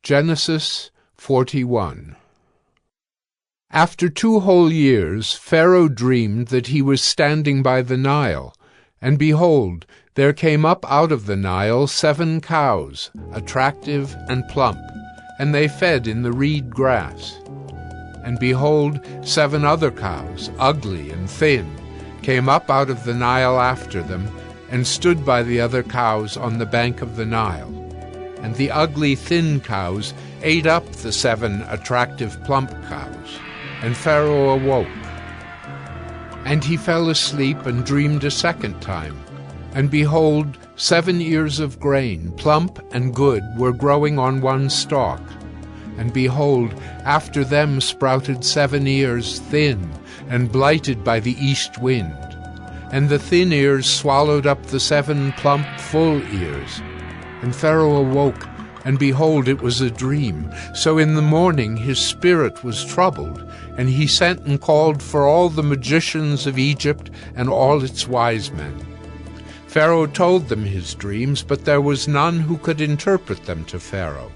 Genesis 41. After 2 whole years Pharaoh dreamed that he was standing by the Nile, and behold, there came up out of the Nile 7 cows, attractive and plump, and they fed in the reed grass. And behold, 7 other cows, ugly and thin, came up out of the Nile after them, and stood by the other cows on the bank of the Nile. And the ugly thin cows ate up the 7 attractive plump cows, and Pharaoh awoke. And he fell asleep and dreamed a second time. And behold, 7 ears of grain, plump and good, were growing on one stalk. And behold, after them sprouted 7 ears, thin, and blighted by the east wind. And the thin ears swallowed up the 7 plump, full ears. And Pharaoh awoke, and behold, it was a dream. So in the morning his spirit was troubled, and he sent and called for all the magicians of Egypt and all its wise men. Pharaoh told them his dreams, but there was none who could interpret them to Pharaoh.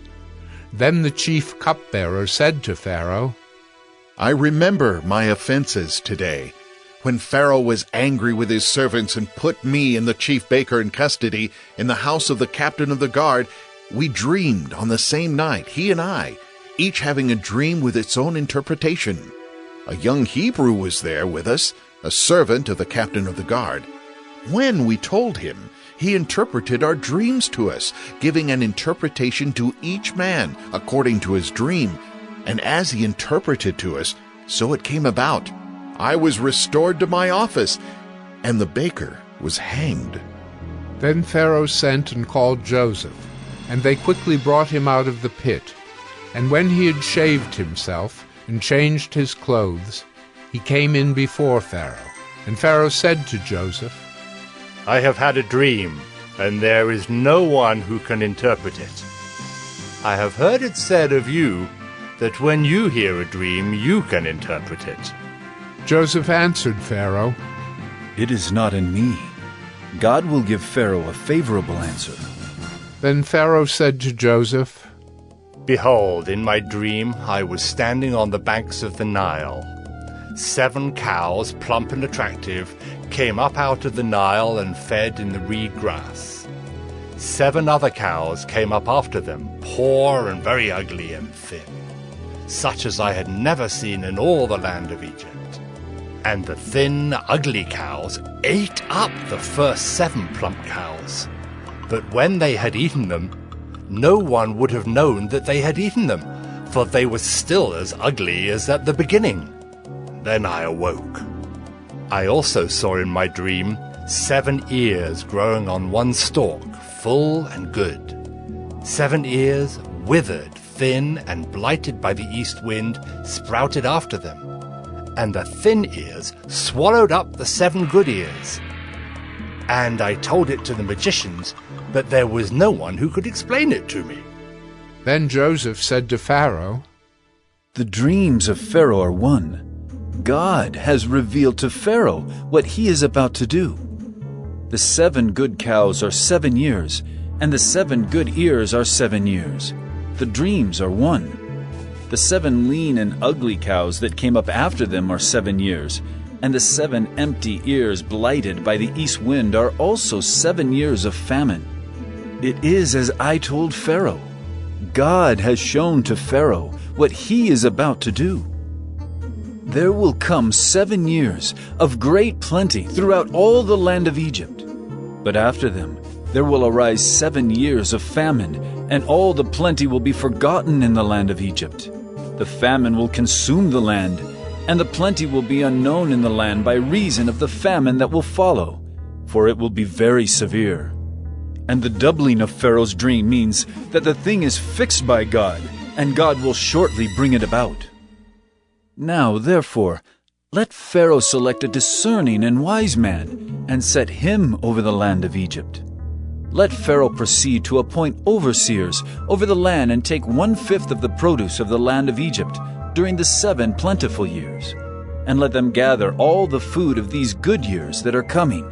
Then the chief cupbearer said to Pharaoh, I remember my offenses today, when Pharaoh was angry with his servants and put me and the chief baker in custody in the house of the captain of the guard. We dreamed on the same night, he and I, each having a dream with its own interpretation. A young Hebrew was there with us, a servant of the captain of the guard. When we told him, he interpreted our dreams to us, giving an interpretation to each man according to his dream. And as he interpreted to us, so it came about. I was restored to my office, and the baker was hanged. Then Pharaoh sent and called Joseph, and they quickly brought him out of the pit. And when he had shaved himself and changed his clothes, he came in before Pharaoh. And Pharaoh said to Joseph, I have had a dream, and there is no one who can interpret it. I have heard it said of you that when you hear a dream, you can interpret it. Joseph answered Pharaoh, It is not in me. God will give Pharaoh a favorable answer. Then Pharaoh said to Joseph, Behold, in my dream I was standing on the banks of the Nile. 7 cows, plump and attractive, came up out of the Nile and fed in the reed grass. 7 other cows came up after them, poor and very ugly and thin, such as I had never seen in all the land of Egypt. And the thin, ugly cows ate up the first 7 plump cows. But when they had eaten them, no one would have known that they had eaten them, for they were still as ugly as at the beginning. Then I awoke. I also saw in my dream 7 ears growing on one stalk, full and good. 7 ears, withered, thin, and blighted by the east wind, sprouted after them. And the thin ears swallowed up the 7 good ears. And I told it to the magicians, but there was no one who could explain it to me. Then Joseph said to Pharaoh, The dreams of Pharaoh are one. God has revealed to Pharaoh what he is about to do. The 7 good cows are 7 years, and the 7 good ears are 7 years. The dreams are one. The 7 lean and ugly cows that came up after them are 7 years, and the 7 empty ears blighted by the east wind are also 7 years of famine. It is as I told Pharaoh. God has shown to Pharaoh what he is about to do. There will come 7 years of great plenty throughout all the land of Egypt. But after them there will arise 7 years of famine, and all the plenty will be forgotten in the land of Egypt. The famine will consume the land, and the plenty will be unknown in the land by reason of the famine that will follow, for it will be very severe. And the doubling of Pharaoh's dream means that the thing is fixed by God, and God will shortly bring it about. Now, therefore, let Pharaoh select a discerning and wise man, and set him over the land of Egypt. Let Pharaoh proceed to appoint overseers over the land and take 1/5 of the produce of the land of Egypt during the 7 plentiful years. And let them gather all the food of these good years that are coming,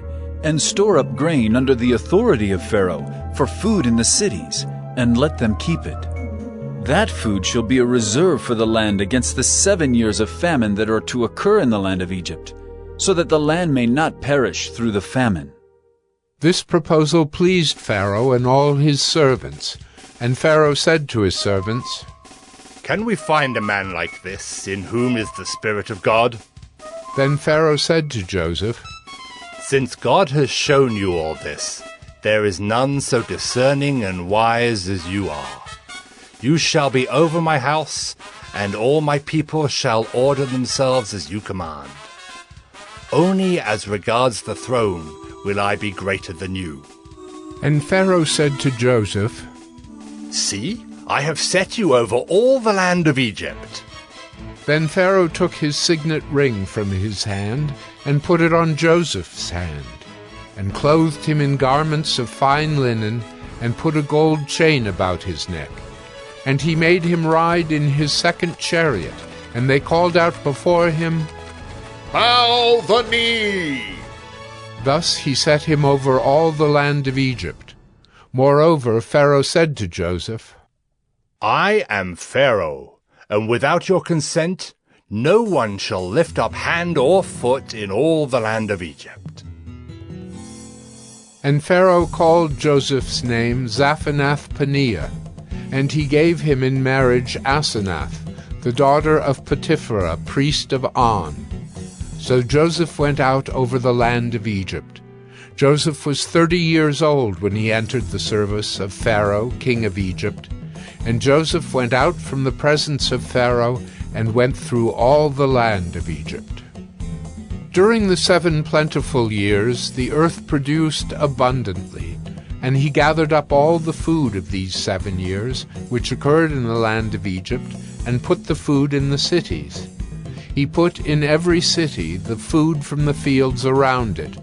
and store up grain under the authority of Pharaoh for food in the cities, and let them keep it. That food shall be a reserve for the land against the 7 years of famine that are to occur in the land of Egypt, so that the land may not perish through the famine." This proposal pleased Pharaoh and all his servants, and Pharaoh said to his servants, "Can we find a man like this, in whom is the Spirit of God?" Then Pharaoh said to Joseph, "Since God has shown you all this, there is none so discerning and wise as you are. You shall be over my house, and all my people shall order themselves as you command. Only as regards the throne will I be greater than you." And Pharaoh said to Joseph, "See, I have set you over all the land of Egypt." Then Pharaoh took his signet ring from his hand and put it on Joseph's hand, and clothed him in garments of fine linen, and put a gold chain about his neck. And he made him ride in his second chariot, and they called out before him, "Bow the knee!" Thus he set him over all the land of Egypt. Moreover, Pharaoh said to Joseph, "I am Pharaoh, and without your consent no one shall lift up hand or foot in all the land of Egypt." And Pharaoh called Joseph's name Zaphenath-Paneah, and he gave him in marriage Asenath, the daughter of Potipherah, priest of On. So Joseph went out over the land of Egypt. Joseph was 30 years old when he entered the service of Pharaoh, king of Egypt. And Joseph went out from the presence of Pharaoh and went through all the land of Egypt. During the 7 plentiful years the earth produced abundantly, and he gathered up all the food of these 7 years, which occurred in the land of Egypt, and put the food in the cities. He put in every city the food from the fields around it.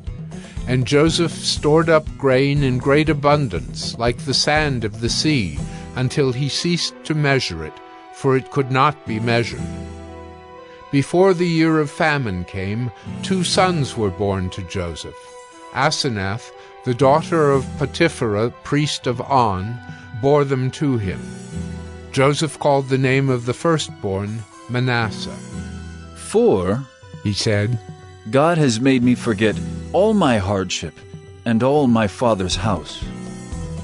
And Joseph stored up grain in great abundance, like the sand of the sea, until he ceased to measure it, for it could not be measured. Before the year of famine came, 2 sons were born to Joseph. Asenath, the daughter of Potipherah, priest of On, bore them to him. Joseph called the name of the firstborn Manasseh. "For," he said, "God has made me forget all my hardship and all my father's house."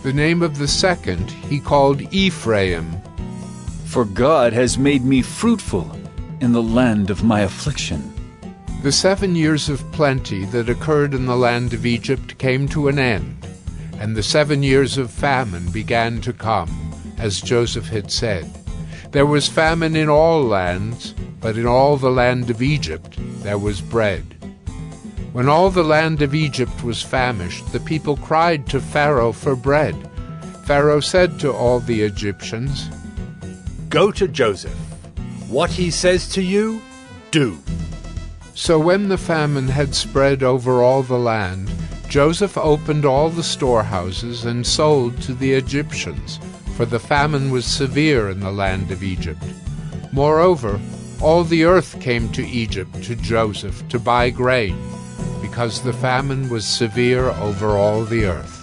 The name of the second he called Ephraim. "For God has made me fruitful in the land of my affliction." The 7 years of plenty that occurred in the land of Egypt came to an end, and the 7 years of famine began to come, as Joseph had said. There was famine in all lands, but in all the land of Egypt there was bread. When all the land of Egypt was famished, the people cried to Pharaoh for bread. Pharaoh said to all the Egyptians, "Go to Joseph. What he says to you, do." So when the famine had spread over all the land, Joseph opened all the storehouses and sold to the Egyptians, for the famine was severe in the land of Egypt. Moreover, all the earth came to Egypt to Joseph to buy grain, because the famine was severe over all the earth.